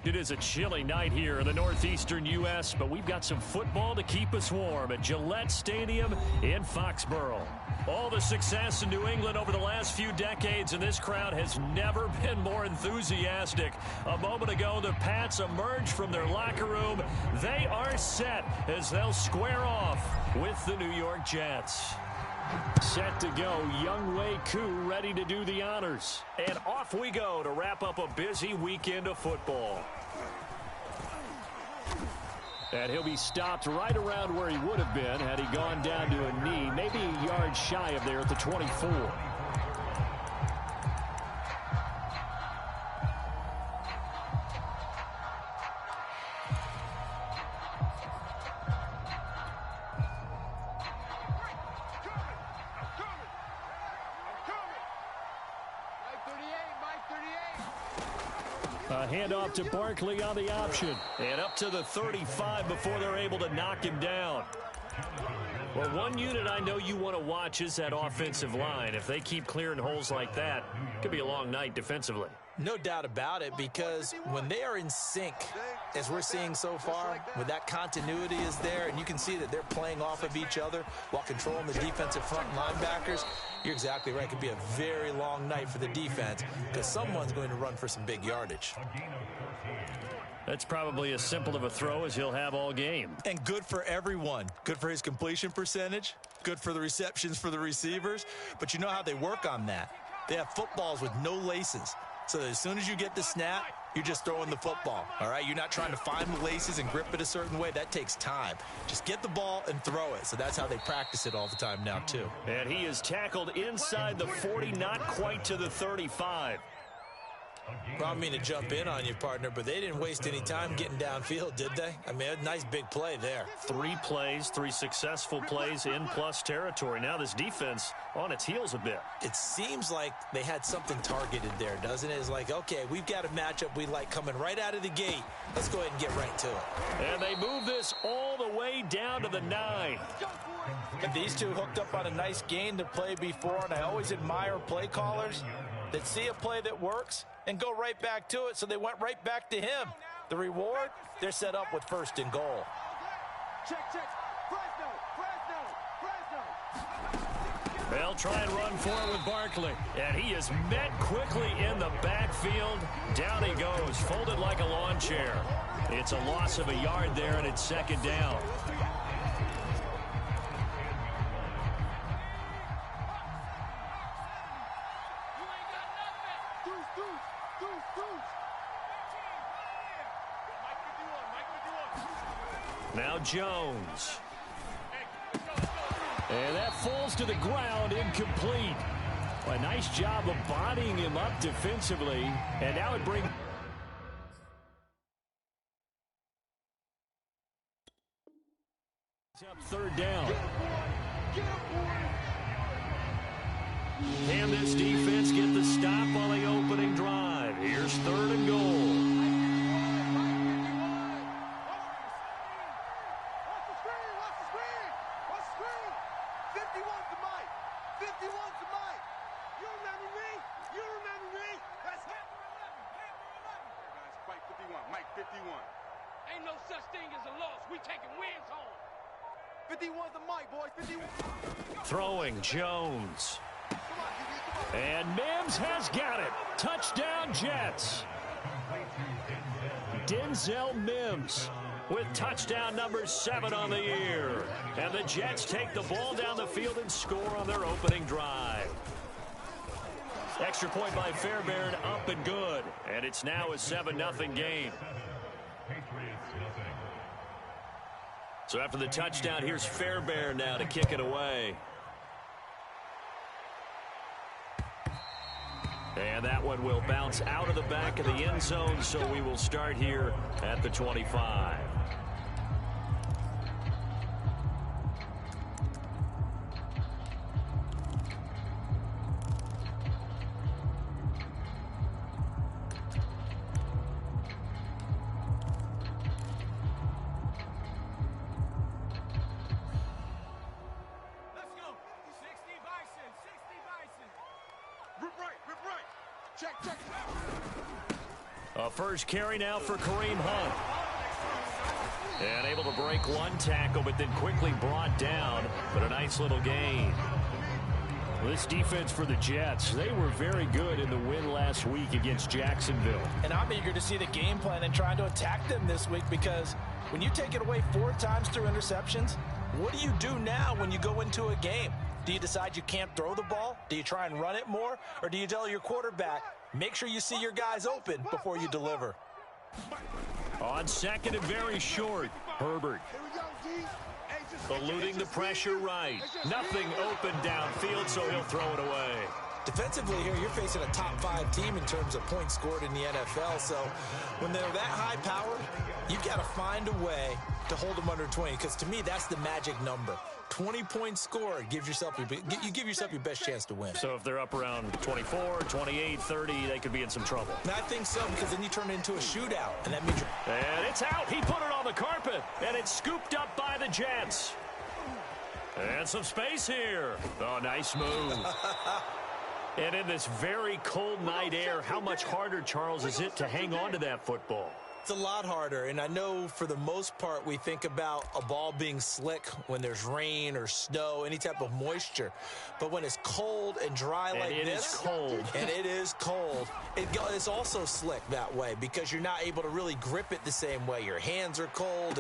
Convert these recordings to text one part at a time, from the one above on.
It is a chilly night here in the northeastern U.S., but we've got some football to keep us warm at Gillette Stadium in Foxborough. All the success in New England over the last few decades, and this crowd has never been more enthusiastic. A moment ago, the Pats emerged from their locker room. They are set as they'll square off with the New York Jets. Set to go, Younghoe Koo ready to do the honors. And off we go to wrap up a busy weekend of football. And he'll be stopped right around where he would have been had he gone down to a knee, maybe a yard shy of there at the 24. Handoff to Barkley on the option. And up to the 35 before they're able to knock him down. Well, one unit I know you want to watch is that offensive line. If they keep clearing holes like that, it could be a long night defensively. No doubt about it, because when they are in sync, as we're seeing so far, when that continuity is there, and you can see that they're playing off of each other while controlling the defensive front linebackers, you're exactly right. It could be a very long night for the defense because someone's going to run for some big yardage. That's probably as simple of a throw as he'll have all game. And good for everyone. Good for his completion percentage. Good for the receptions for the receivers. But you know how they work on that. They have footballs with no laces. So as soon as you get the snap, you're just throwing the football, all right? You're not trying to find the laces and grip it a certain way. That takes time. Just get the ball and throw it. So that's how they practice it all the time now, too. And he is tackled inside the 40, not quite to the 35. Well, I don't mean to jump in on you, partner, but they didn't waste any time getting downfield, did they? I mean, a nice big play there. 3 plays, 3 successful plays in plus territory. Now this defense on its heels a bit. It seems like they had something targeted there, doesn't it? It's like, okay, we've got a matchup we like coming right out of the gate. Let's go ahead and get right to it. And they move this all the way down to the 9. And these two hooked up on a nice gain to play before, and I always admire play callers that see a play that works and go right back to it, so they went right back to him. The reward, they're set up with 1st and goal. Check. Fresno. They'll try and run for it with Barkley. And he is met quickly in the backfield. Down he goes, folded like a lawn chair. It's a loss of a yard there, and it's 2nd down. Now Jones. And that falls to the ground, incomplete. A nice job of bodying him up defensively. And now it brings... up 3rd down. Can this defense get the stop on the opening drive? Here's 3rd and goal. Ain't no such thing as a loss. We taking wins home. 51's the mic, boys. 51. Throwing Jones. And Mims has got it. Touchdown, Jets. Denzel Mims with touchdown number 7 on the year. And the Jets take the ball down the field and score on their opening drive. Extra point by Fairbairn, up and good. And it's now a 7-0 game. So after the touchdown, here's Fairbairn now to kick it away. And that one will bounce out of the back of the end zone, so we will start here at the 25. A first carry now for Kareem Hunt. And able to break one tackle, but then quickly brought down. But a nice little gain. This defense for the Jets, they were very good in the win last week against Jacksonville. And I'm eager to see the game plan and trying to attack them this week, because when you take it away 4 times through interceptions, what do you do now when you go into a game? Do you decide you can't throw the ball? Do you try and run it more? Or do you tell your quarterback, make sure you see your guys open before you deliver? On second and very short, Herbert. Eluding the pressure right. Nothing open downfield, so he'll throw it away. Defensively here, you're facing a top 5 team in terms of points scored in the NFL. So when they're that high powered, you've got to find a way to hold them under 20, because to me, that's the magic number. 20 points scored, you give yourself your best chance to win. So if they're up around 24, 28, 30, they could be in some trouble. And I think so, because then you turn it into a shootout, and that means and it's out. He put it on the carpet, and it's scooped up by the Jets. And some space here. Oh, nice move. And in this very cold night air, how much harder, Charles, is it to hang on to that football? It's a lot harder, and I know for the most part we think about a ball being slick when there's rain or snow, any type of moisture. But when it's cold and dry like this, it is cold, it's also slick that way, because you're not able to really grip it the same way. Your hands are cold,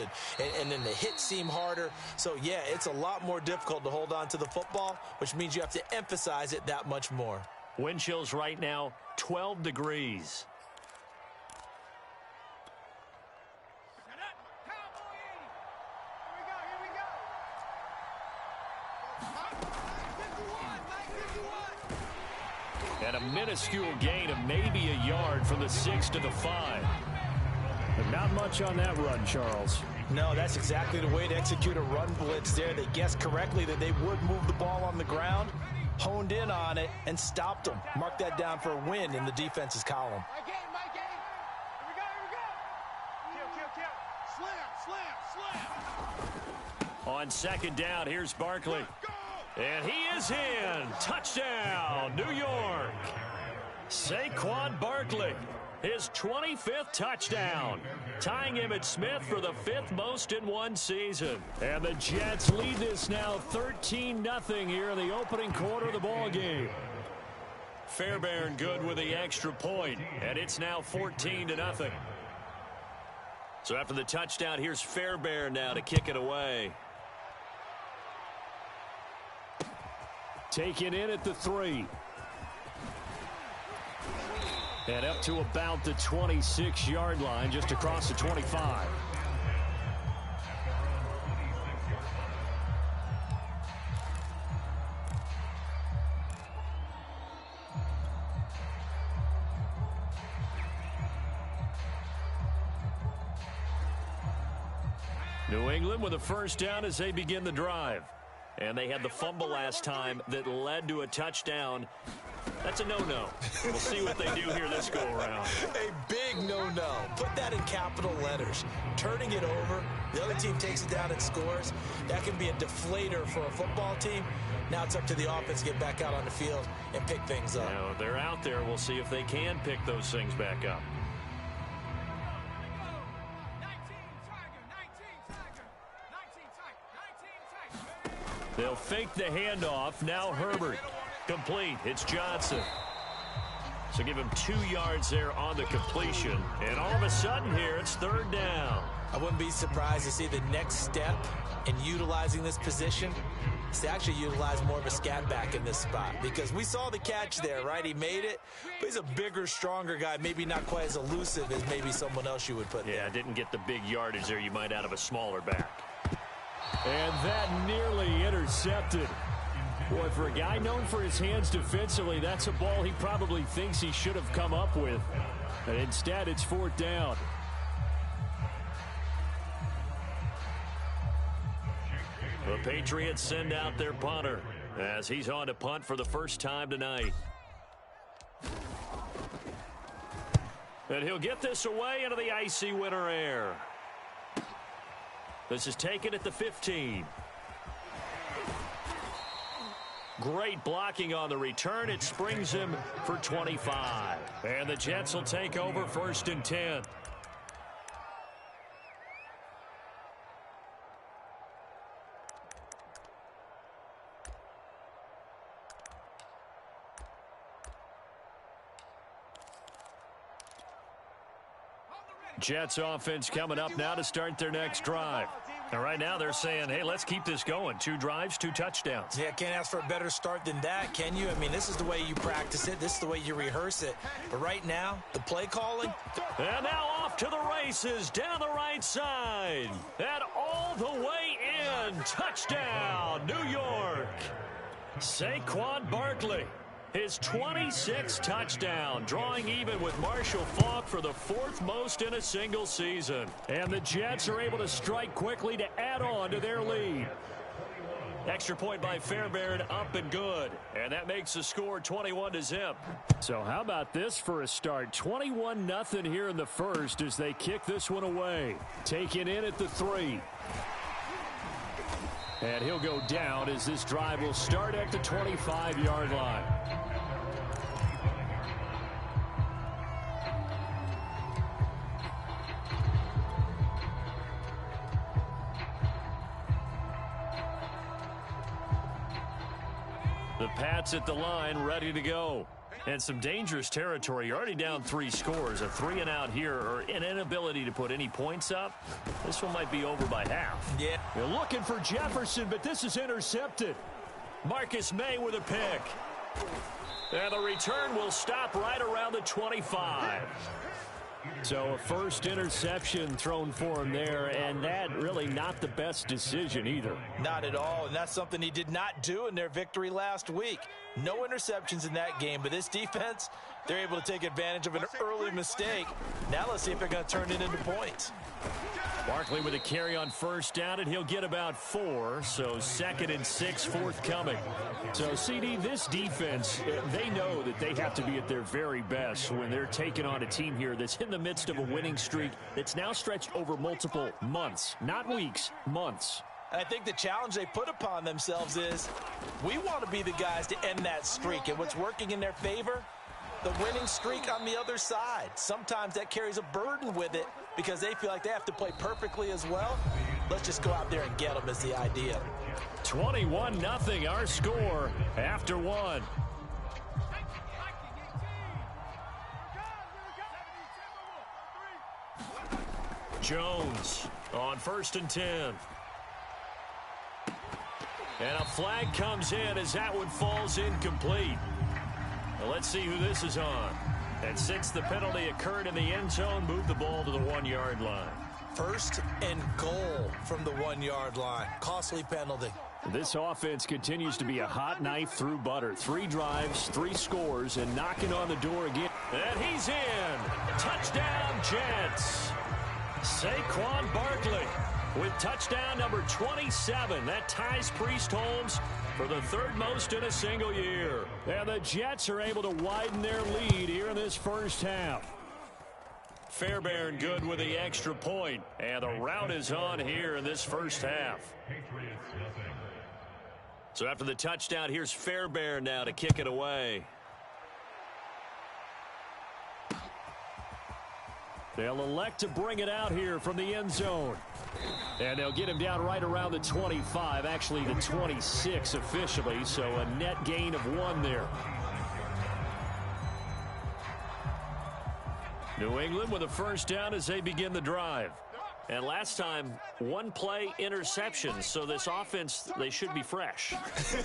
and then the hits seem harder. So, yeah, it's a lot more difficult to hold on to the football, which means you have to emphasize it that much more. Wind chills right now, 12 degrees. And a minuscule gain of maybe a yard from the 6 to the 5. But not much on that run, Charles. No, that's exactly the way to execute a run blitz there. They guessed correctly that they would move the ball on the ground, honed in on it, and stopped them. Mark that down for a win in the defense's column. My game. Here we go. Slam. On second down, here's Barkley. And he is in. Touchdown, New York. Saquon Barkley, his 25th touchdown, tying Emmitt Smith for the 5th most in one season. And the Jets lead this now 13-0 here in the opening quarter of the ball game. Fairbairn good with the extra point, and it's now 14-0. So after the touchdown, here's Fairbairn now to kick it away. Taken in at the 3. And up to about the 26-yard line, just across the 25. New England with a first down as they begin the drive. And they had the fumble last time that led to a touchdown. That's a no-no. We'll see what they do here this go-around. A big no-no. Put that in capital letters. Turning it over, the other team takes it down and scores. That can be a deflator for a football team. Now it's up to the offense to get back out on the field and pick things up. Now, they're out there. We'll see if they can pick those things back up. They'll fake the handoff. Now Herbert. Complete. It's Johnson. So give him 2 yards there on the completion. And all of a sudden here, it's 3rd down. I wouldn't be surprised to see the next step in utilizing this position is to actually utilize more of a scat back in this spot. Because we saw the catch there, right? He made it, but he's a bigger, stronger guy, maybe not quite as elusive as maybe someone else you would put there. Yeah, didn't get the big yardage there you might out of a smaller back. And that nearly intercepted. Boy, for a guy known for his hands defensively, that's a ball he probably thinks he should have come up with. And instead, it's 4th down. The Patriots send out their punter as he's on to punt for the first time tonight. And he'll get this away into the icy winter air. This is taken at the 15. Great blocking on the return. It springs him for 25. And the Jets will take over 1st and 10. Jets offense coming up now to start their next drive. And right now they're saying, hey, let's keep this going. 2 drives, 2 touchdowns. Yeah, can't ask for a better start than that, can you? I mean, this is the way you practice it. This is the way you rehearse it. But right now, the play calling. And now off to the races down the right side. And all the way in. Touchdown, New York. Saquon Barkley. His 26th touchdown, drawing even with Marshall Faulk for the 4th most in a single season. And the Jets are able to strike quickly to add on to their lead. Extra point by Fairbairn, up and good. And that makes the score 21-0. So how about this for a start? 21-0 here in the first as they kick this one away. Taken in at the 3. And he'll go down as this drive will start at the 25-yard line. The Pats at the line, ready to go. And some dangerous territory. You're already down 3 scores. A 3 and out here, or an inability to put any points up. This one might be over by half. Yeah. They're looking for Jefferson, but this is intercepted. Marcus May with a pick. And the return will stop right around the 25. So a first interception thrown for him there, and that really not the best decision either. Not at all, and that's something he did not do in their victory last week. No interceptions in that game, but this defense, they're able to take advantage of an early mistake. Now let's see if they're going to turn it into points. Barkley with a carry on first down, and he'll get about 4. So 2nd and 6 forthcoming. So, CD, this defense, they know that they have to be at their very best when they're taking on a team here that's in the midst of a winning streak that's now stretched over multiple months. Not weeks, months. And I think the challenge they put upon themselves is we want to be the guys to end that streak. And what's working in their favor? The winning streak on the other side. Sometimes that carries a burden with it because they feel like they have to play perfectly as well. Let's just go out there and get them is the idea. 21-0 our score after 1. Jones on 1st and 10. And a flag comes in as that one falls incomplete. Well, let's see who this is on. And since the penalty occurred in the end zone, move the ball to the 1-yard line. 1st and goal from the 1-yard line. Costly penalty. This offense continues to be a hot knife through butter. 3 drives, 3 scores, and knocking on the door again. And he's in. Touchdown, Jets. Saquon Barkley with touchdown number 27. That ties Priest Holmes for the 3rd most in a single year. And the Jets are able to widen their lead here in this first half. Fairbairn good with the extra point. And the rout is on here in this first half. So after the touchdown, here's Fairbairn now to kick it away. They'll elect to bring it out here from the end zone. And they'll get him down right around the 25, actually the 26 officially, so a net gain of 1 there. New England with a first down as they begin the drive. And last time, 1-play interception, so this offense, they should be fresh.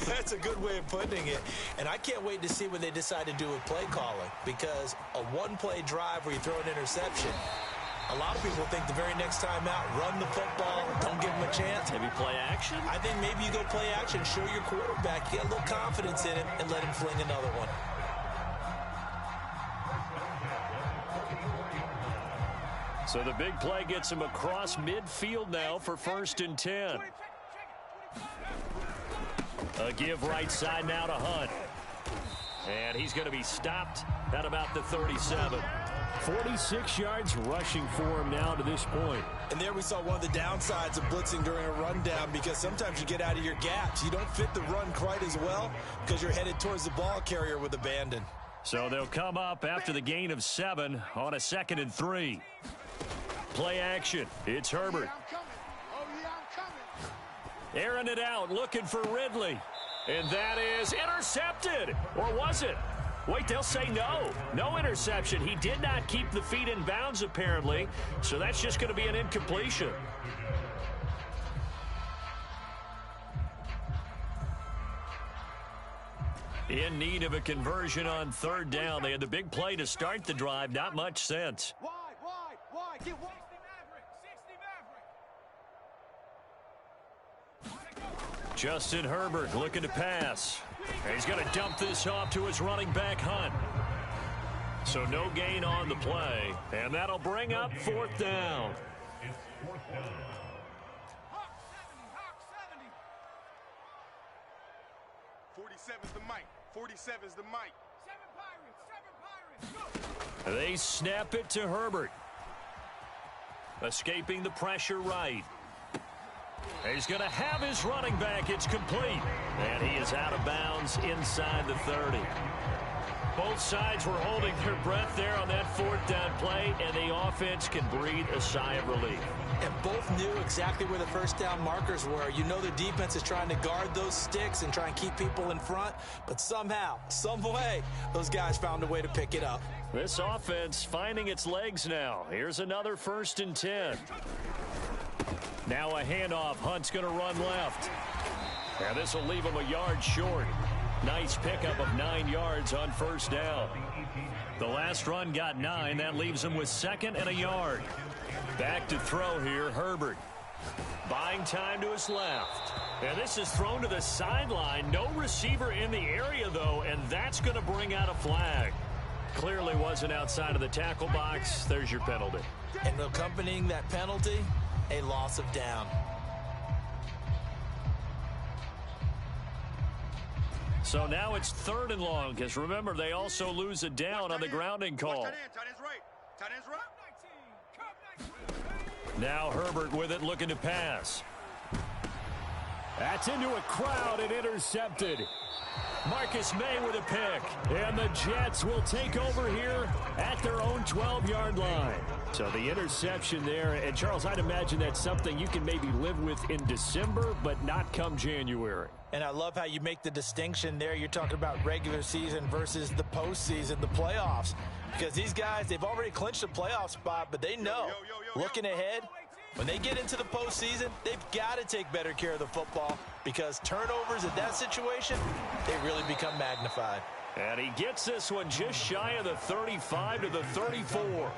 That's a good way of putting it. And I can't wait to see what they decide to do with play calling, because a 1-play drive where you throw an interception, a lot of people think the very next time out, run the football, don't give them a chance. Maybe play action? I think maybe you go play action, show your quarterback, get a little confidence in him, and let him fling another one. So the big play gets him across midfield now for 1st and 10. A give right side now to Hunt. And he's going to be stopped at about the 37. 46 yards rushing for him now to this point. And there we saw one of the downsides of blitzing during a rundown, because sometimes you get out of your gaps. You don't fit the run quite as well because you're headed towards the ball carrier with abandon. So they'll come up after the gain of 7 on a 2nd and 3. Play action. It's Herbert. Airing it out, looking for Ridley. And that is intercepted. Or was it? Wait, they'll say no. No interception. He did not keep the feet in bounds, apparently. So that's just going to be an incompletion. In need of a conversion on 3rd down. They had the big play to start the drive. Not much sense. Wide. Get wide. Justin Herbert looking to pass. And he's going to dump this off to his running back, Hunt. So no gain on the play. And that'll bring up 4th down. 47's the mic. 47's the mic. 7 Pirates. Go. They snap it to Herbert. Escaping the pressure right. He's going to have his running back. It's complete. And he is out of bounds inside the 30. Both sides were holding their breath there on that 4th down play, and the offense can breathe a sigh of relief. And both knew exactly where the first down markers were. You know the defense is trying to guard those sticks and try and keep people in front, but somehow, some way, those guys found a way to pick it up. This offense finding its legs now. Here's another 1st and 10. Now a handoff. Hunt's going to run left. And this will leave him a yard short. Nice pickup of 9 yards on 1st down. The last run got 9. That leaves him with 2nd and a yard. Back to throw here, Herbert. Buying time to his left. And this is thrown to the sideline. No receiver in the area, though, and that's going to bring out a flag. Clearly wasn't outside of the tackle box. There's your penalty. And accompanying that penalty, a loss of down. So now it's 3rd and long, because remember, they also lose a down on the grounding call. Tight end's right. Tight end's right. Now Herbert with it, looking to pass. That's into a crowd and intercepted. Marcus May with a pick. And the Jets will take over here at their own 12-yard line. So the interception there. And, Charles, I'd imagine that's something you can maybe live with in December, but not come January. And I love how you make the distinction there. You're talking about regular season versus the postseason, the playoffs. Because these guys, they've already clinched a playoff spot, but they know, looking ahead, when they get into the postseason, they've got to take better care of the football, because turnovers in that situation, they really become magnified. And he gets this one just shy of the 35 to the 34.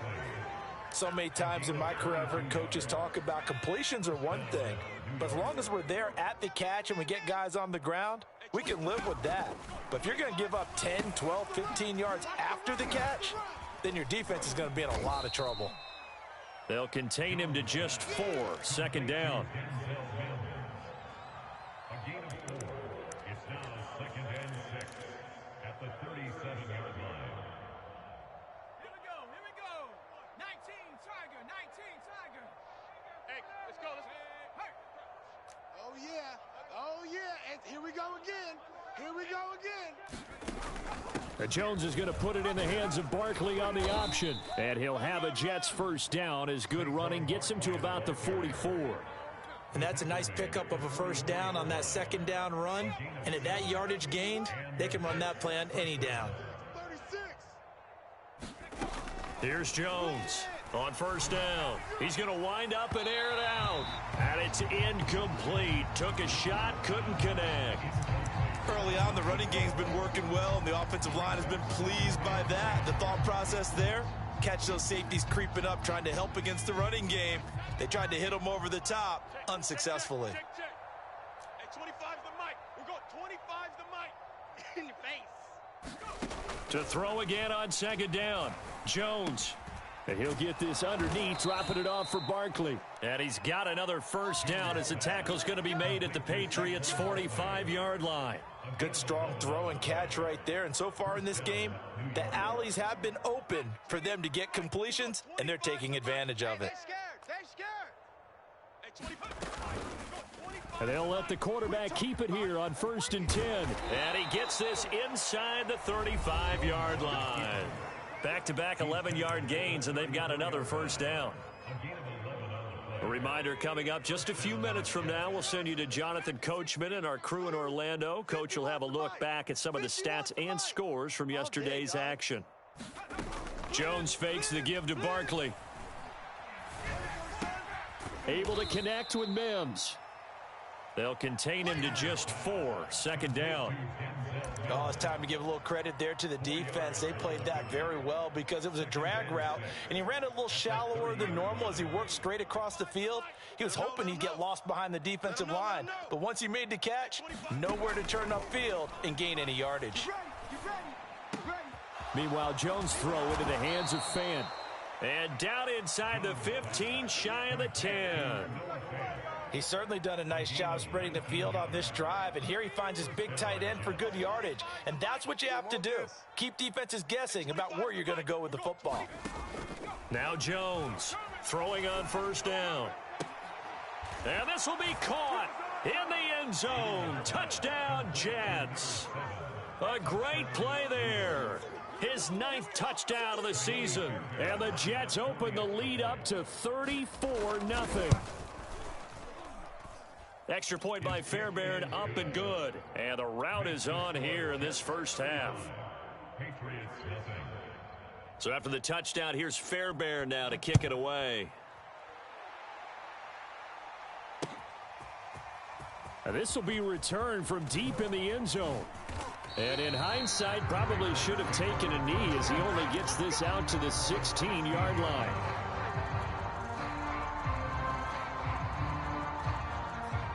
So many times in my career, I've heard coaches talk about completions are one thing, but as long as we're there at the catch and we get guys on the ground, we can live with that. But if you're going to give up 10, 12, 15 yards after the catch, then your defense is going to be in a lot of trouble. They'll contain him to just 4. 2nd down. Oh, yeah. And here we go again. Here we go again. Jones is going to put it in the hands of Barkley on the option. And he'll have a Jets first down as good running gets him to about the 44. And that's a nice pickup of a first down on that second down run. And at that yardage gained, they can run that play on any down. Here's Jones on first down. He's going to wind up and air it out. And it's incomplete. Took a shot, couldn't connect. Early on, the running game's been working well, and the offensive line has been pleased by that. The thought process there, catch those safeties creeping up, trying to help against the running game. They tried to hit them over the top, unsuccessfully. Check. Hey, 25's the mic. We're going 25's the mic. In your face. To throw again on second down. Jones. And he'll get this underneath, dropping it off for Barkley. And he's got another first down as the tackle's going to be made at the Patriots' 45-yard line. Good strong throw and catch right there. And so far in this game, the alleys have been open for them to get completions, and they're taking advantage of it. And they'll let the quarterback keep it here on 1st and 10. And he gets this inside the 35-yard line. Back-to-back 11-yard gains, and they've got another first down. A reminder coming up just a few minutes from now, we'll send you to Jonathan Coachman and our crew in Orlando. Coach will have a look back at some of the stats and scores from yesterday's action. Jones fakes the give to Barkley. Able to connect with Mims. They'll contain him to just 4. Second down. Oh, it's time to give a little credit there to the defense. They played that very well because it was a drag route, and he ran a little shallower than normal as he worked straight across the field. He was hoping he'd get lost behind the defensive line, but once he made the catch, nowhere to turn upfield and gain any yardage. Meanwhile, Jones throw into the hands of Fan. And down inside the 15, shy of the 10. He's certainly done a nice job spreading the field on this drive, and here he finds his big tight end for good yardage. And that's what you have to do. Keep defenses guessing about where you're going to go with the football. Now Jones throwing on first down. And this will be caught in the end zone. Touchdown, Jets. A great play there. His 9th touchdown of the season. And the Jets open the lead up to 34-0. Extra point by Fairbairn, up and good. And the route is on here in this first half. So after the touchdown, here's Fairbairn now to kick it away. And this will be returned from deep in the end zone. And in hindsight, probably should have taken a knee as he only gets this out to the 16-yard line.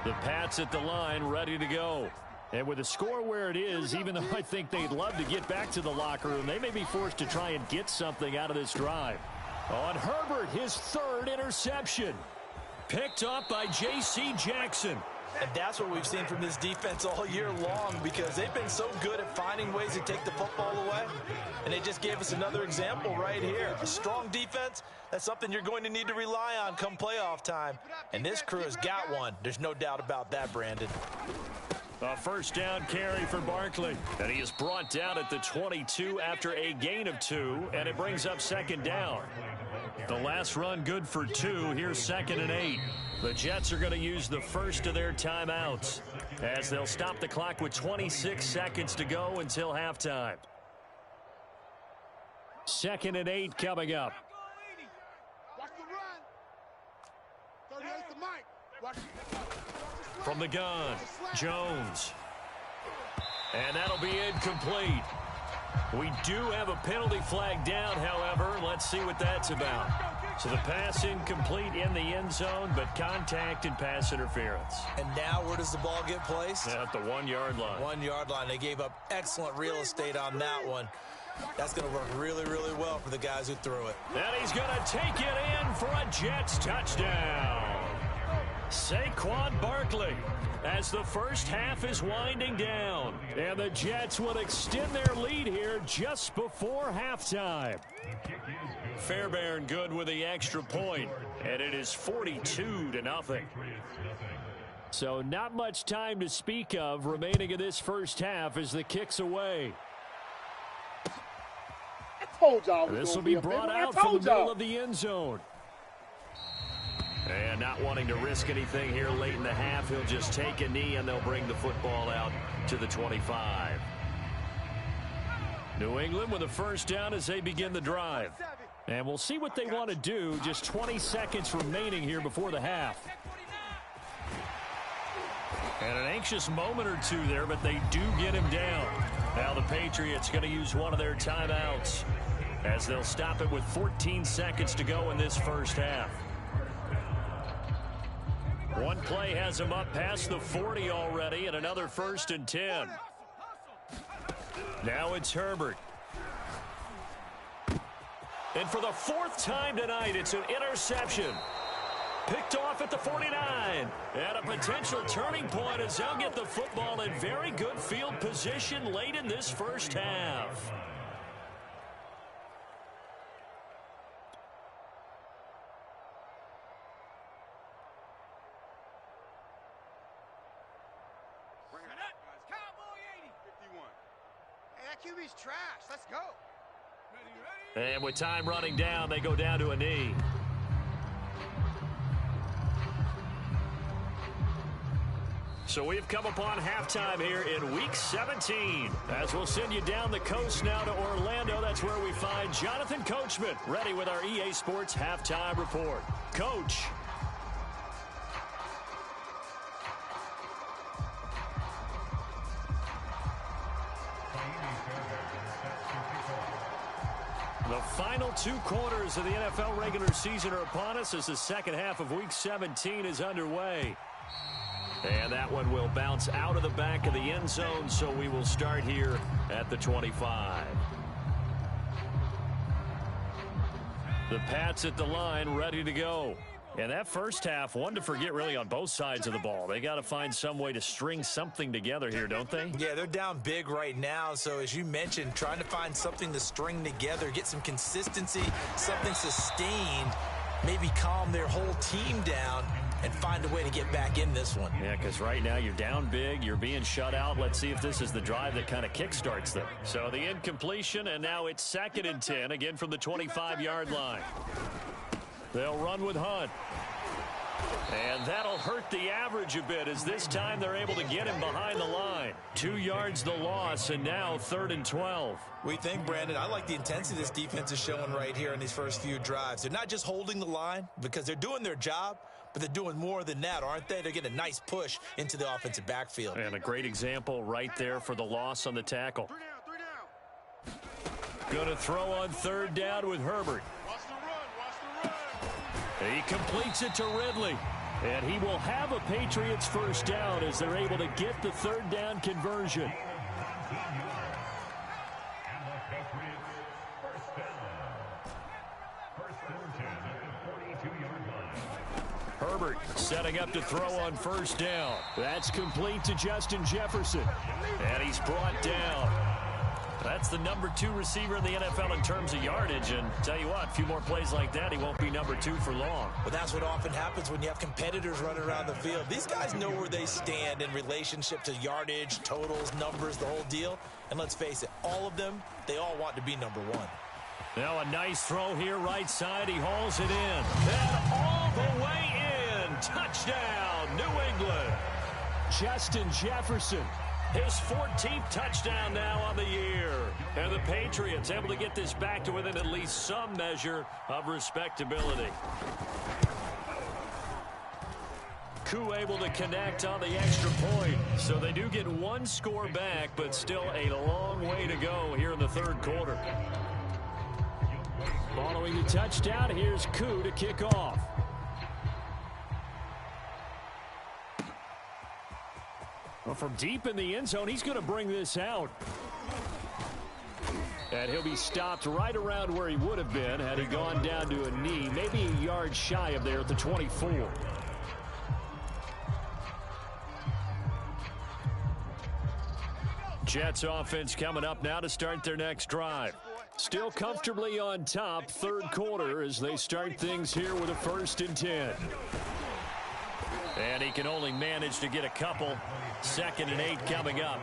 The Pats at the line, ready to go. And with the score where it is, even though I think they'd love to get back to the locker room, they may be forced to try and get something out of this drive. On Herbert, his 3rd interception. Picked up by J.C. Jackson. And that's what we've seen from this defense all year long because they've been so good at finding ways to take the football away. And they just gave us another example right here. A strong defense, that's something you're going to need to rely on come playoff time. And this crew has got one. There's no doubt about that, Brandon. A first down carry for Barkley. And he is brought down at the 22 after a gain of 2. And it brings up second down. The last run good for 2. Here's 2nd and 8. The Jets are going to use the first of their timeouts as they'll stop the clock with 26 seconds to go until halftime. 2nd and 8 coming up. Watch the run. 38's the mic. Watch. From the gun, Jones. And that'll be incomplete. We do have a penalty flag down, however. Let's see what that's about. So the pass incomplete in the end zone, but contact and pass interference. And now where does the ball get placed? At the 1-yard line. 1-yard line. They gave up excellent real estate on that one. That's going to work really, really well for the guys who threw it. And he's going to take it in for a Jets touchdown. Saquon Barkley as the first half is winding down. And the Jets will extend their lead here just before halftime. Fairbairn good with the extra point, and it is 42-0. So not much time to speak of remaining in this first half as the kick's away. told y'all. This will be brought out from the middle of the end zone. And not wanting to risk anything here late in the half, he'll just take a knee and they'll bring the football out to the 25. New England with a first down as they begin the drive. And we'll see what they want to do. Just 20 seconds remaining here before the half. And an anxious moment or two there, but they do get him down. Now the Patriots going to use one of their timeouts as they'll stop it with 14 seconds to go in this first half. One play has him up past the 40 already, and another 1st and 10. Now it's Herbert. And for the 4th time tonight, it's an interception. Picked off at the 49. And a potential turning point as they'll get the football in very good field position late in this first half. QB's trash. Let's go. And with time running down, they go down to a knee. So we've come upon halftime here in Week 17. As we'll send you down the coast now to Orlando. That's where we find Jonathan Coachman ready with our EA Sports Halftime Report. Coach. The final 2 quarters of the NFL regular season are upon us as the second half of Week 17 is underway. And that one will bounce out of the back of the end zone, so we will start here at the 25. The Pats at the line, ready to go. And that first half, one to forget really on both sides of the ball. They got to find some way to string something together here, don't they? Yeah, they're down big right now. So as you mentioned, trying to find something to string together, get some consistency, something sustained, maybe calm their whole team down and find a way to get back in this one. Yeah, because right now you're down big, you're being shut out. Let's see if this is the drive that kind of kickstarts them. So the incompletion, and now it's 2nd and 10, again from the 25-yard line. They'll run with Hunt. And that'll hurt the average a bit as this time they're able to get him behind the line. 2 yards the loss, and now 3rd and 12. We think, Brandon, I like the intensity this defense is showing right here in these first few drives. They're not just holding the line because they're doing their job, but they're doing more than that, aren't they? They're getting a nice push into the offensive backfield. And a great example right there for the loss on the tackle. Going to throw on 3rd down with Herbert. He completes it to Ridley. And he will have a Patriots first down as they're able to get the 3rd down conversion. Herbert setting up to throw on 1st down. That's complete to Justin Jefferson. And he's brought down. That's the number 2 receiver in the NFL in terms of yardage. And tell you what, a few more plays like that, he won't be number 2 for long. Well, that's what often happens when you have competitors running around the field. These guys know where they stand in relationship to yardage, totals, numbers, the whole deal. And let's face it, all of them, they all want to be number 1. Now a nice throw here, right side. He hauls it in. And all the way in. Touchdown, New England. Justin Jefferson. His 14th touchdown now on the year. And the Patriots able to get this back to within at least some measure of respectability. Koo able to connect on the extra point. So they do get 1 score back, but still a long way to go here in the 3rd quarter. Following the touchdown, here's Koo to kick off. Well, from deep in the end zone, he's going to bring this out. And he'll be stopped right around where he would have been had he gone down to a knee, maybe a yard shy of there at the 24. Jets offense coming up now to start their next drive. Still comfortably on top, 3rd quarter as they start things here with a 1st and 10. And he can only manage to get a couple. 2nd and 8 coming up.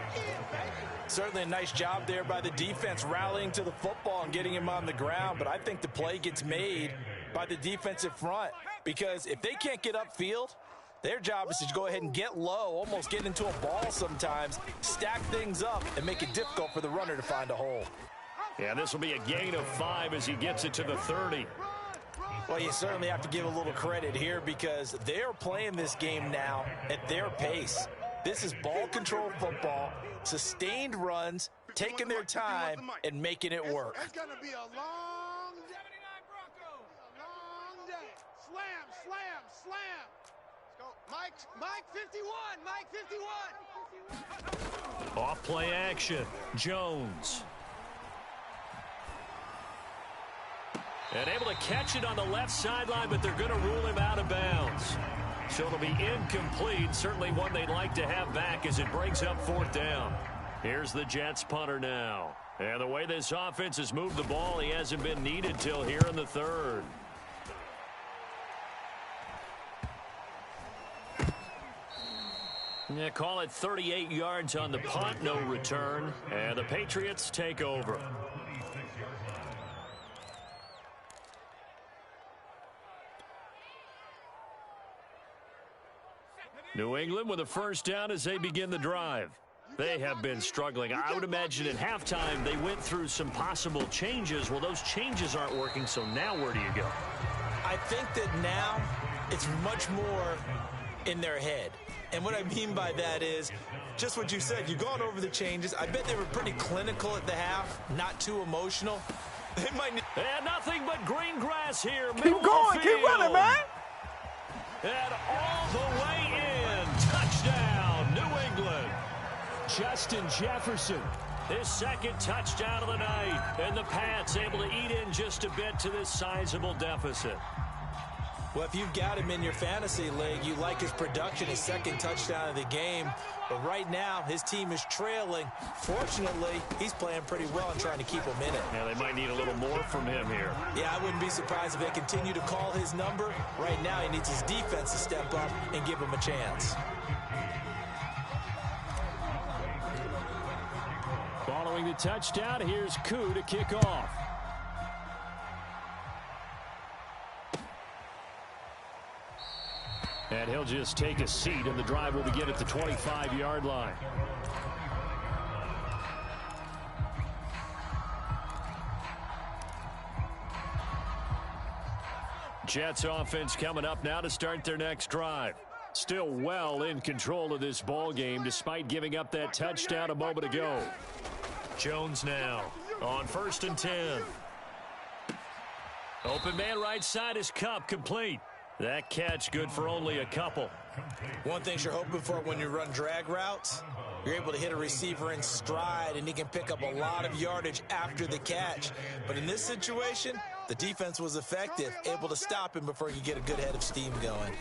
Certainly a nice job there by the defense rallying to the football and getting him on the ground. But I think the play gets made by the defensive front, because if they can't get upfield, their job is to go ahead and get low, almost get into a ball sometimes, stack things up, and make it difficult for the runner to find a hole. Yeah, this will be a gain of 5 as he gets it to the 30. Well, you certainly have to give a little credit here, because they're playing this game now at their pace. This is ball control football, sustained runs, taking their time, and making it work. It's going to be a long day. 79 Broncos. A long day. Slam, slam, slam. Let's go. Mike 51. Mike 51. Off play action. Jones. And able to catch it on the left sideline, but they're going to rule him out of bounds. So it'll be incomplete. Certainly one they'd like to have back as it brings up 4th down. Here's the Jets punter now. And the way this offense has moved the ball, he hasn't been needed till here in the 3rd. Yeah, call it 38 yards on the punt, no return. And the Patriots take over. New England with a 1st down as they begin the drive. They have been struggling. I would imagine at halftime they went through some possible changes. Well, those changes aren't working, so now where do you go? I think that now it's much more in their head. And what I mean by that is just what you said. You've gone over the changes. I bet they were pretty clinical at the half, not too emotional. They might need... And nothing but green grass here. Keep going. Keep running, man. And all the way in. Touchdown, New England. Justin Jefferson, his 2nd touchdown of the night. And the Pats able to eat in just a bit to this sizable deficit. Well, if you've got him in your fantasy league, you like his production, his 2nd touchdown of the game. But right now, his team is trailing. Fortunately, he's playing pretty well and trying to keep him in it. Yeah, they might need a little more from him here. Yeah, I wouldn't be surprised if they continue to call his number. Right now, he needs his defense to step up and give him a chance. Following the touchdown, here's Koo to kick off. And he'll just take a seat, and the drive will begin at the 25-yard line. Jets offense coming up now to start their next drive. Still well in control of this ball game despite giving up that touchdown a moment ago. Jones now on 1st and 10. Open man right side is Kupp, complete. That catch good for only a couple. One thing you're hoping for when you run drag routes, you're able to hit a receiver in stride, and he can pick up a lot of yardage after the catch. But in this situation, the defense was effective, able to stop him before he could get a good head of steam going.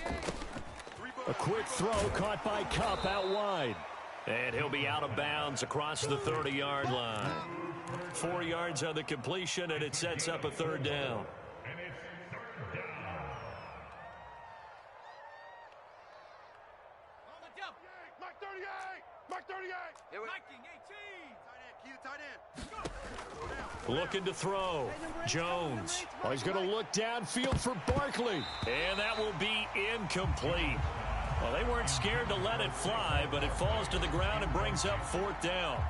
A quick throw caught by Kupp out wide. And he'll be out of bounds across the 30-yard line. 4 yards on the completion, and it sets up a 3rd down. Looking to throw. Jones. Oh, he's going to look downfield for Barkley. And that will be incomplete. Well, they weren't scared to let it fly, but it falls to the ground and brings up 4th down.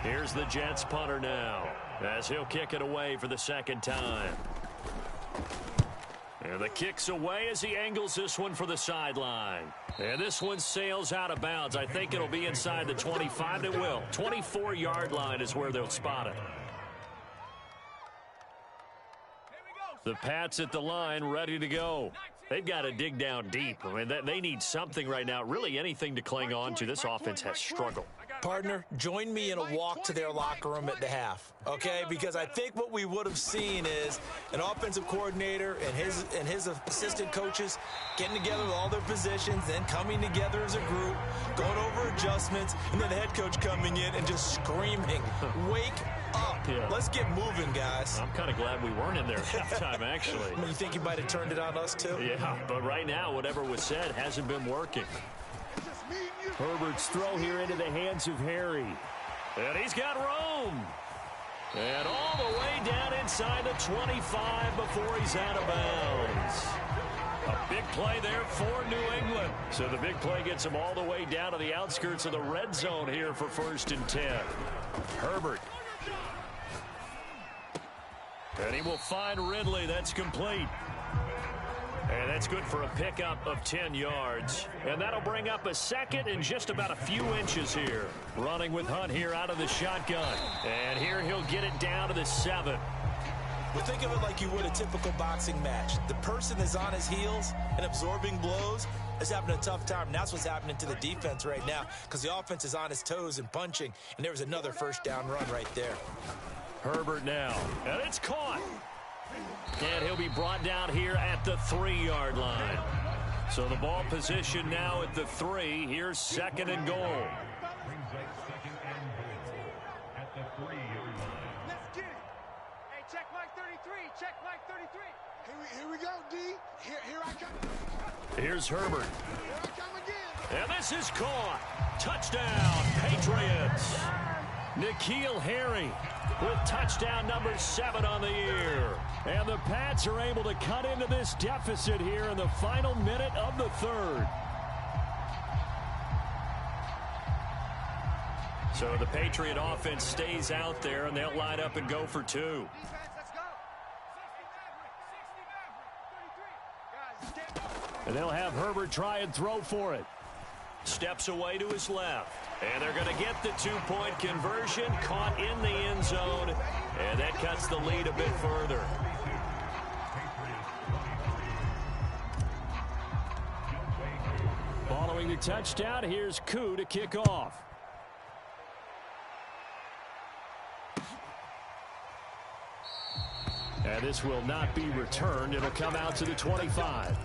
Here's the Jets punter now, as he'll kick it away for the 2nd time. And the kick's away as he angles this one for the sideline. And this one sails out of bounds. I think it'll be inside the 25. It will. 24-yard line is where they'll spot it. The Pats at the line, ready to go. They've got to dig down deep. I mean, they need something right now, really anything to cling on to. This offense has struggled. Partner, join me in a walk to their locker room at the half, okay? Because I think what we would have seen is an offensive coordinator and his assistant coaches getting together with all their positions, then coming together as a group, going over adjustments, and then the head coach coming in and just screaming, "Wake up. Yeah. Let's get moving, guys." I'm kind of glad we weren't in there at halftime, actually. You think he might have turned it on us, too? Yeah, but right now, whatever was said hasn't been working. Herbert's throw here into the hands of Harry. And he's got room. And all the way down inside the 25 before he's out of bounds. A big play there for New England. So the big play gets him all the way down to the outskirts of the red zone here for 1st and 10. Herbert. And he will find Ridley. That's complete. And that's good for a pickup of 10 yards. And that'll bring up a second and just about a few inches here. Running with Hunt here out of the shotgun. And here he'll get it down to the 7. Well, think of it like you would a typical boxing match. The person is on his heels and absorbing blows is having a tough time. And that's what's happening to the defense right now because the offense is on his toes and punching. And there was another first down run right there. Herbert now. And it's caught. And he'll be brought down here at the 3-yard line. So the ball position now at the 3. Here's 2nd and goal. Let's get it. Hey, check Mike 33. Check Mike 33. Here we go, D. Here I come. Here's Herbert. Here I come again. And this is caught. Touchdown, Patriots. N'Keal Harry with touchdown number 7 on the year. And the Pats are able to cut into this deficit here in the final minute of the 3rd. So the Patriot offense stays out there, and they'll line up and go for 2. Defense, let's go. 69, 33. Guys, stand up. And they'll have Herbert try and throw for it. Steps away to his left. And they're going to get the 2-point conversion. Caught in the end zone. And that cuts the lead a bit further. Following the touchdown, here's Koo to kick off. And this will not be returned. It'll come out to the 25.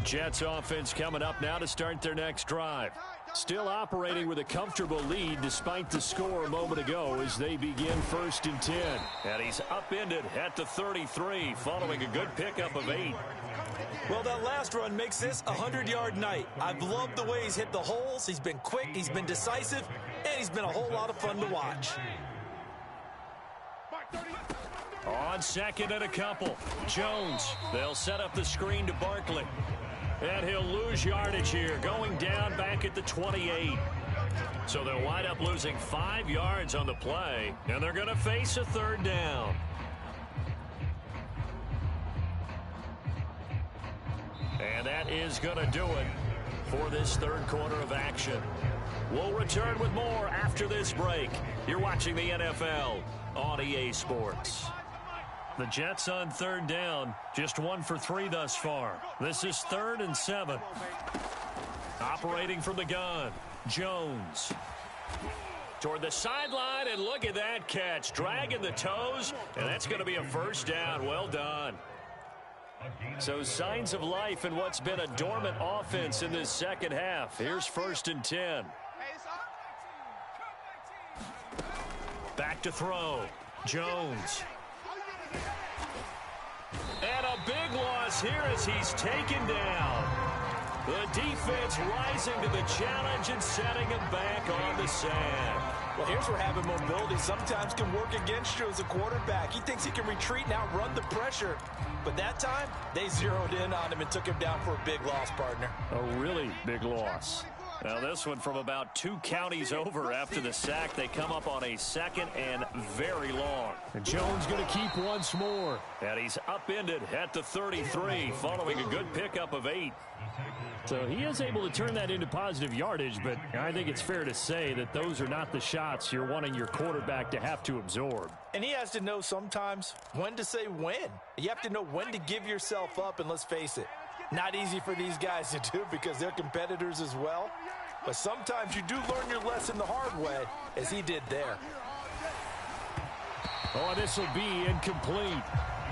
Jets offense coming up now to start their next drive. Still operating with a comfortable lead despite the score a moment ago as they begin 1st and 10. And he's upended at the 33 following a good pickup of 8. Well, that last run makes this a 100-yard night. I've loved the way he's hit the holes. He's been quick, he's been decisive, and he's been a whole lot of fun to watch. On 2nd and a couple, Jones. They'll set up the screen to Barkley. And he'll lose yardage here, going down back at the 28. So they'll wind up losing 5 yards on the play, and they're going to face a 3rd down. And that is going to do it for this 3rd quarter of action. We'll return with more after this break. You're watching the NFL on EA Sports. The Jets on 3rd down, just 1 for 3 thus far. This is 3rd and 7. Operating from the gun, Jones. Toward the sideline, and look at that catch. Dragging the toes, and that's going to be a 1st down. Well done. So signs of life in what's been a dormant offense in this 2nd half. Here's 1st and 10. Back to throw, Jones. And a big loss here as he's taken down. The defense rising to the challenge and setting him back on the sand. Well, here's where having mobility sometimes can work against you as a quarterback. He thinks he can retreat and outrun the pressure. But that time, they zeroed in on him and took him down for a big loss, partner. A really big loss. Now this one from about 2 counties over after the sack. They come up on a 2nd and very long. And Jones going to keep once more. And he's upended at the 33 following a good pickup of 8. So he is able to turn that into positive yardage, but I think it's fair to say that those are not the shots you're wanting your quarterback to have to absorb. And he has to know sometimes when to say when. You have to know when to give yourself up, and let's face it, not easy for these guys to do because they're competitors as well. But sometimes you do learn your lesson the hard way, as he did there. Oh, this will be incomplete.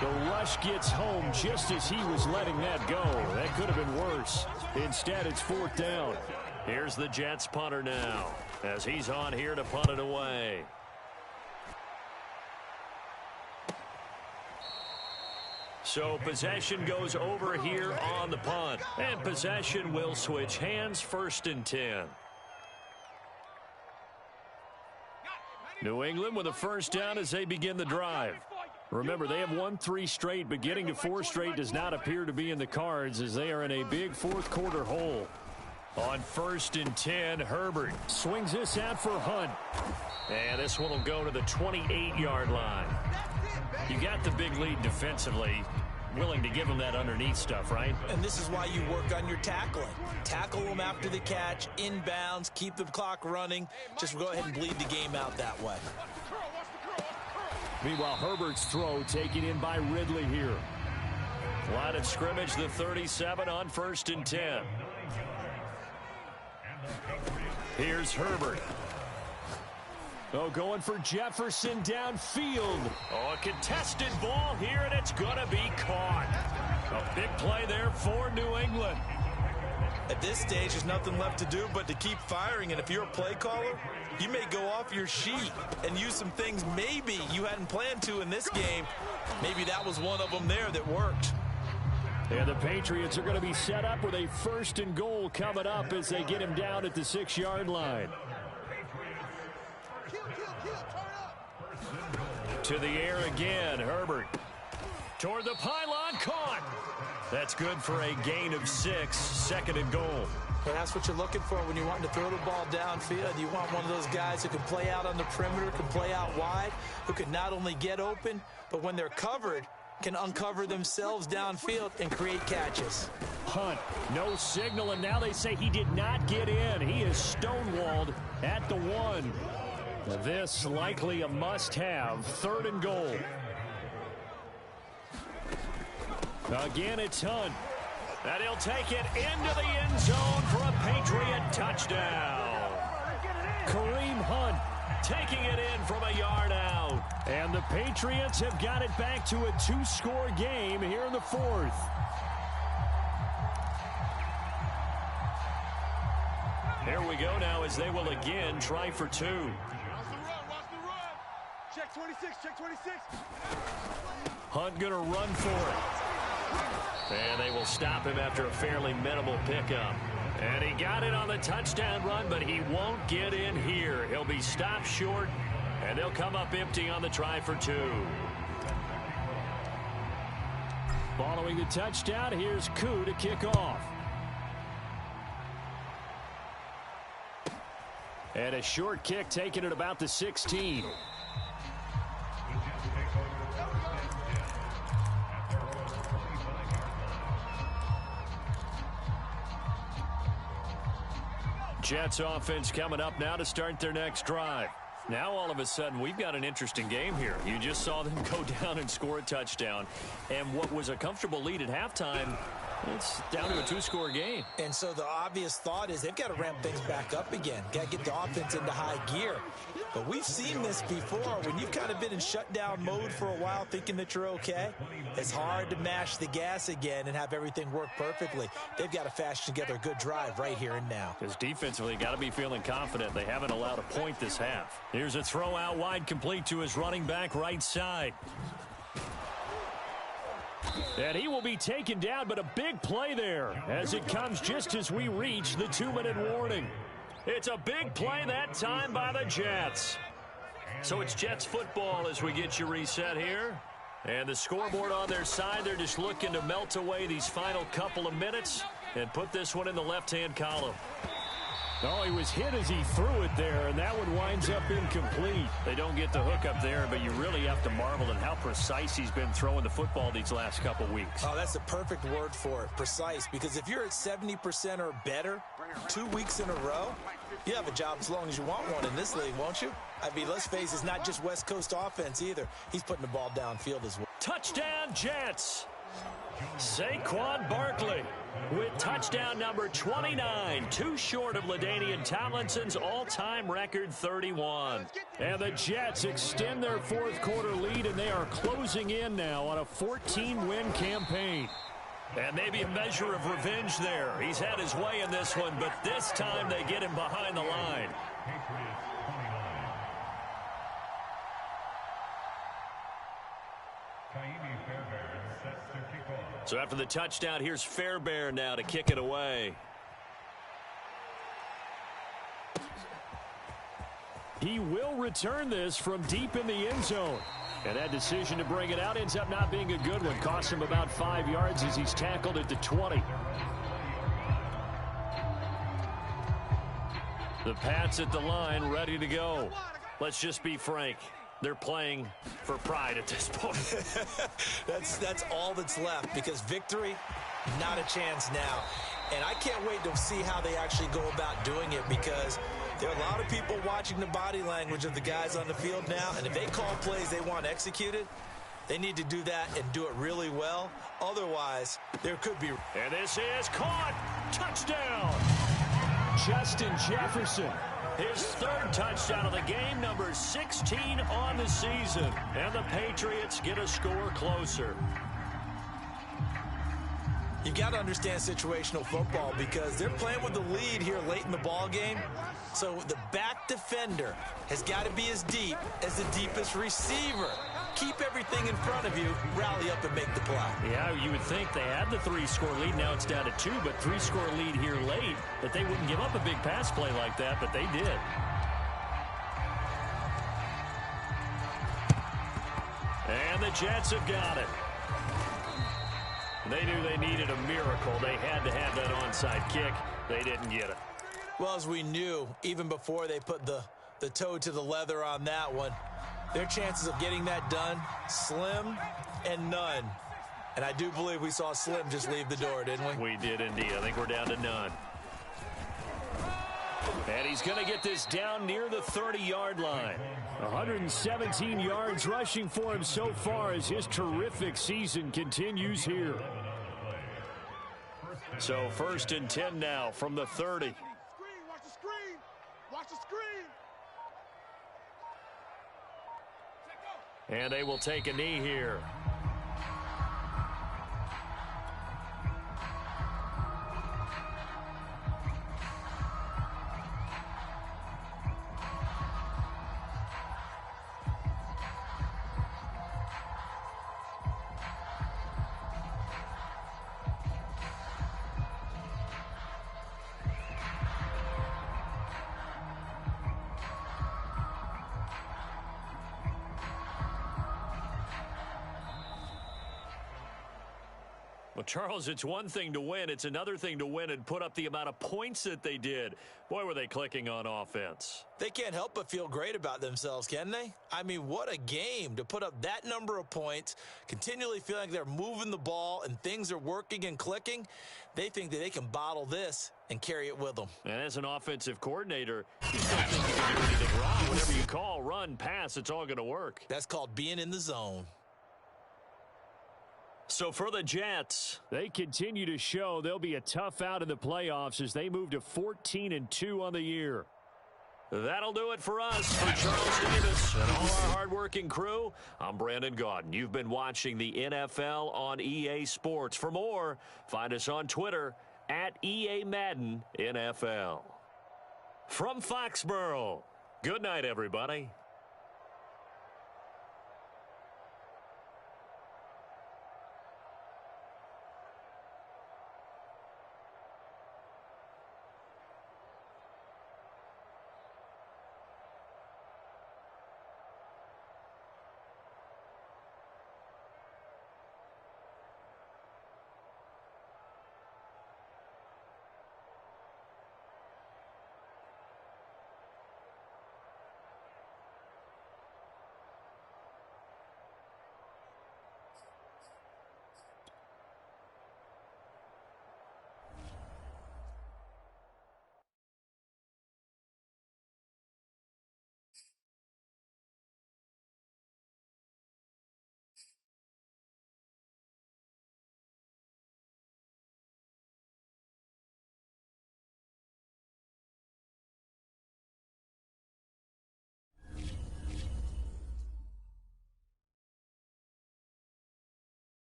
The rush gets home just as he was letting that go. That could have been worse. Instead, it's 4th down. Here's the Jets punter now as he's on here to punt it away. So possession goes over here on the punt. And possession will switch hands, 1st and 10. New England with a 1st down as they begin the drive. Remember, they have won 3 straight, but getting to 4 straight does not appear to be in the cards as they are in a big 4th quarter hole. On 1st and 10, Herbert swings this out for Hunt. And this one will go to the 28-yard line. You got the big lead defensively. Willing to give them that underneath stuff, right? And this is why you work on your tackling. Tackle them after the catch, inbounds, keep the clock running. Just go ahead and bleed the game out that way. Meanwhile, Herbert's throw taken in by Ridley here. Line of scrimmage, the 37 on 1st and 10. Here's Herbert. Oh, going for Jefferson downfield. Oh, a contested ball here, and it's going to be caught. A big play there for New England. At this stage, there's nothing left to do but to keep firing. And if you're a play caller, you may go off your sheet and use some things maybe you hadn't planned to in this game. Maybe that was one of them there that worked. And the Patriots are going to be set up with a 1st and goal coming up as they get him down at the 6-yard line. To the air again, Herbert. Toward the pylon, caught. That's good for a gain of 6, 2nd and goal. And that's what you're looking for when you want to throw the ball downfield. You want one of those guys who can play out on the perimeter, can play out wide, who can not only get open, but when they're covered, can uncover themselves downfield and create catches. Hunt, no signal, and now they say he did not get in. He is stonewalled at the 1. This likely a must-have, 3rd and goal. Again, it's Hunt. And he'll take it into the end zone for a Patriot touchdown. Kareem Hunt taking it in from a yard out. And the Patriots have got it back to a 2-score game here in the 4th. Here we go now as they will again try for 2. Watch the run, watch the run. Check 26, check 26. Hunt going to run for it. And they will stop him after a fairly minimal pickup. And he got it on the touchdown run, but he won't get in here. He'll be stopped short, and they'll come up empty on the try for 2. Following the touchdown, here's Koo to kick off. And a short kick taken at about the 16. Jets offense coming up now to start their next drive. Now all of a sudden we've got an interesting game here. You just saw them go down and score a touchdown. And what was a comfortable lead at halftime, it's down to a 2-score game. And so the obvious thought is they've got to ramp things back up again. Got to get the offense into high gear. But we've seen this before. When you've kind of been in shutdown mode for a while thinking that you're okay, it's hard to mash the gas again and have everything work perfectly. They've got to fashion together a good drive right here and now. Because defensively, got to be feeling confident. They haven't allowed a point this half. Here's a throw out wide, complete to his running back right side. And he will be taken down, but a big play there as it comes just as we reach the 2-minute warning. It's a big play that time by the Jets. So it's Jets football as we get you reset here. And the scoreboard on their side, they're just looking to melt away these final couple of minutes and put this one in the left-hand column. Oh, he was hit as he threw it there, and that one winds up incomplete. They don't get the hook up there, but you really have to marvel at how precise he's been throwing the football these last couple weeks. Oh, that's the perfect word for it, precise, because if you're at 70% or better 2 weeks in a row, you have a job as long as you want one in this league, won't you? I mean, let's face it, it's not just West Coast offense either. He's putting the ball downfield as well. Touchdown, Jets. Saquon Barkley with touchdown number 29, too short of LaDainian Tomlinson's all-time record 31. And the Jets extend their fourth quarter lead, and they are closing in now on a 14-win campaign. And maybe a measure of revenge there. He's had his way in this one, but this time they get him behind the line. So after the touchdown, here's Fairbairn now to kick it away. He will return this from deep in the end zone. And that decision to bring it out ends up not being a good one. Cost him about 5 yards as he's tackled at the 20. The Pats at the line, ready to go. Let's just be frank. They're playing for pride at this point. That's all that's left, because victory, not a chance now. And I can't wait to see how they actually go about doing it, because there are a lot of people watching the body language of the guys on the field now, and if they call plays they want executed, they need to do that and do it really well. Otherwise, there could be... And this is caught. Touchdown. Justin Jefferson. His third touchdown of the game, number 16 on the season. And the Patriots get a score closer. You've got to understand situational football, because they're playing with the lead here late in the ball game. So the back defender has got to be as deep as the deepest receiver. Keep everything in front of you, rally up and make the play. Yeah, you would think they had the 3-score lead. Now it's down to 2, but 3-score lead here late, that they wouldn't give up a big pass play like that, but they did. And the Jets have got it. They knew they needed a miracle. They had to have that onside kick. They didn't get it. Well, as we knew, even before they put the toe to the leather on that one, their chances of getting that done, slim and none. And I do believe we saw Slim just leave the door, didn't we? We did indeed. I think we're down to none. And he's going to get this down near the 30-yard line. 117 yards rushing for him so far as his terrific season continues here. So 1st and 10 now from the 30. Watch the screen. Watch the screen. And they will take a knee here. Well, Charles, it's one thing to win. It's another thing to win and put up the amount of points that they did. Boy, were they clicking on offense. They can't help but feel great about themselves, can they? I mean, what a game to put up that number of points, continually feeling like they're moving the ball and things are working and clicking. They think that they can bottle this and carry it with them. And as an offensive coordinator, you don't think you can do anything wrong. Whatever you call, run, pass, it's all going to work. That's called being in the zone. So for the Jets, they continue to show they'll be a tough out in the playoffs as they move to 14-2 on the year. That'll do it for us. For Charles Davis and all our hardworking crew, I'm Brandon Gaudin. You've been watching the NFL on EA Sports. For more, find us on Twitter at EA Madden NFL. From Foxborough, good night, everybody.